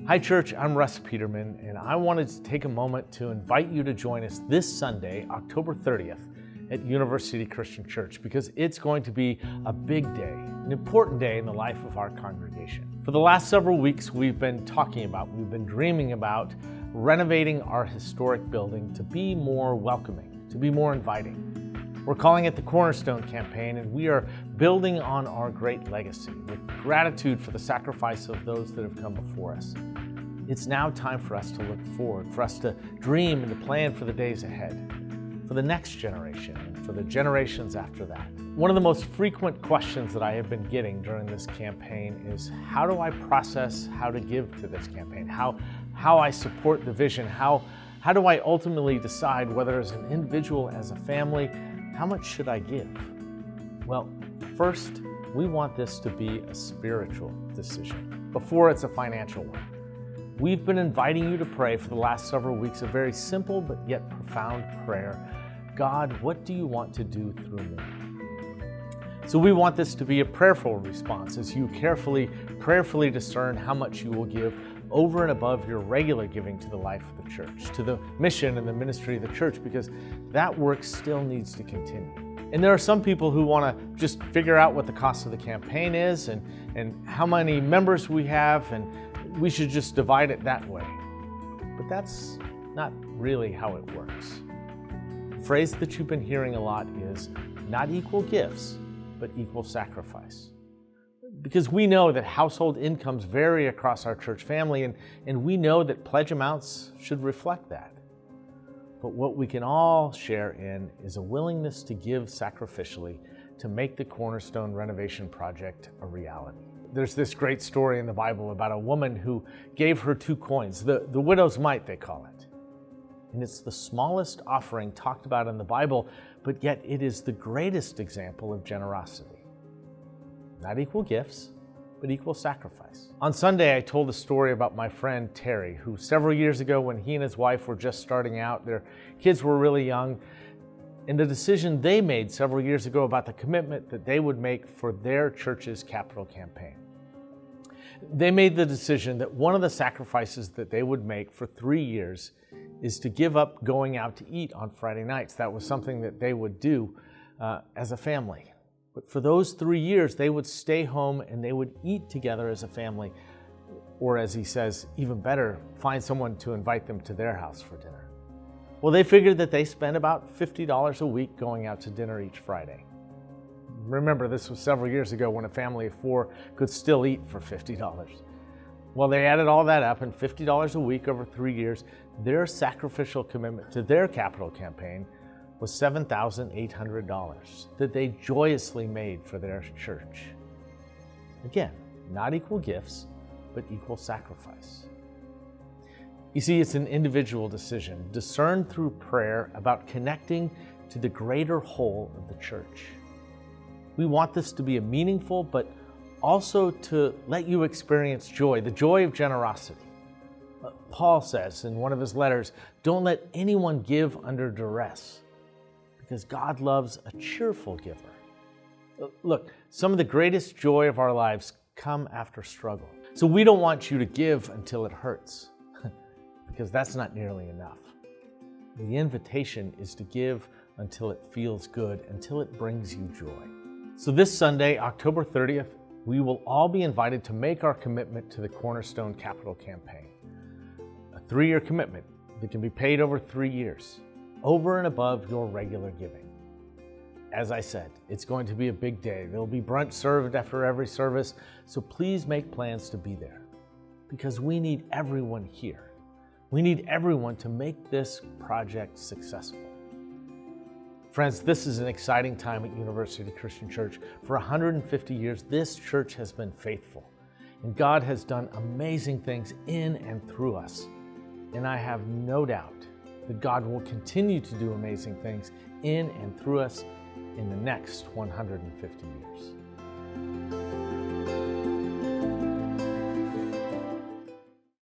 Hi church, I'm Russ Peterman, and I wanted to take a moment to invite you to join us this Sunday, October 30th, at University Christian Church, because it's going to be a big day, an important day in the life of our congregation. For the last several weeks, we've been dreaming about renovating our historic building to be more welcoming, to be more inviting. We're calling it the Cornerstone campaign, and we are building on our great legacy with gratitude for the sacrifice of those that have come before us. It's now time for us to look forward, for us to dream and to plan for the days ahead, for the next generation, and for the generations after that. One of the most frequent questions that I have been getting during this campaign is, how do I process how to give to this campaign? How I support the vision? How do I ultimately decide whether as an individual, as a family, how much should I give? Well, first, we want this to be a spiritual decision before it's a financial one. We've been inviting you to pray for the last several weeks a very simple but yet profound prayer. God, what do you want to do through me? So we want this to be a prayerful response as you prayerfully discern how much you will give over and above your regular giving to the life of the church, to the mission and the ministry of the church, because that work still needs to continue. And there are some people who want to just figure out what the cost of the campaign is and how many members we have, and we should just divide it that way. But that's not really how it works. The phrase that you've been hearing a lot is not equal gifts, but equal sacrifice. Because we know that household incomes vary across our church family, and we know that pledge amounts should reflect that. But what we can all share in is a willingness to give sacrificially to make the Cornerstone renovation project a reality. There's this great story in the Bible about a woman who gave her 2 coins, the widow's mite they call it. And it's the smallest offering talked about in the Bible, but yet it is the greatest example of generosity. Not equal gifts, but equal sacrifice. On Sunday, I told a story about my friend Terry, who several years ago, when he and his wife were just starting out, their kids were really young, and the decision they made several years ago about the commitment that they would make for their church's capital campaign. They made the decision that one of the sacrifices that they would make for 3 years is to give up going out to eat on Friday nights. That was something that they would do as a family. But for those 3 years, they would stay home and they would eat together as a family, or as he says, even better, find someone to invite them to their house for dinner. Well, they figured that they spent about $50 a week going out to dinner each Friday. Remember, this was several years ago when a family of 4 could still eat for $50. Well, they added all that up, and $50 a week over 3 years, their sacrificial commitment to their capital campaign was $7,800 that they joyously made for their church. Again, not equal gifts, but equal sacrifice. You see, it's an individual decision, discerned through prayer about connecting to the greater whole of the church. We want this to be a meaningful, but also to let you experience joy, the joy of generosity. Paul says in one of his letters, don't let anyone give under duress, because God loves a cheerful giver. Look, some of the greatest joy of our lives come after struggle. So we don't want you to give until it hurts, because that's not nearly enough. The invitation is to give until it feels good, until it brings you joy. So this Sunday, October 30th, we will all be invited to make our commitment to the Cornerstone Capital Campaign. A 3-year commitment that can be paid over 3 years, over and above your regular giving. As I said, it's going to be a big day. There'll be brunch served after every service, so please make plans to be there, because we need everyone here. We need everyone to make this project successful. Friends, this is an exciting time at University Christian Church. For 150 years, this church has been faithful, and God has done amazing things in and through us. And I have no doubt that God will continue to do amazing things in and through us in the next 150 years.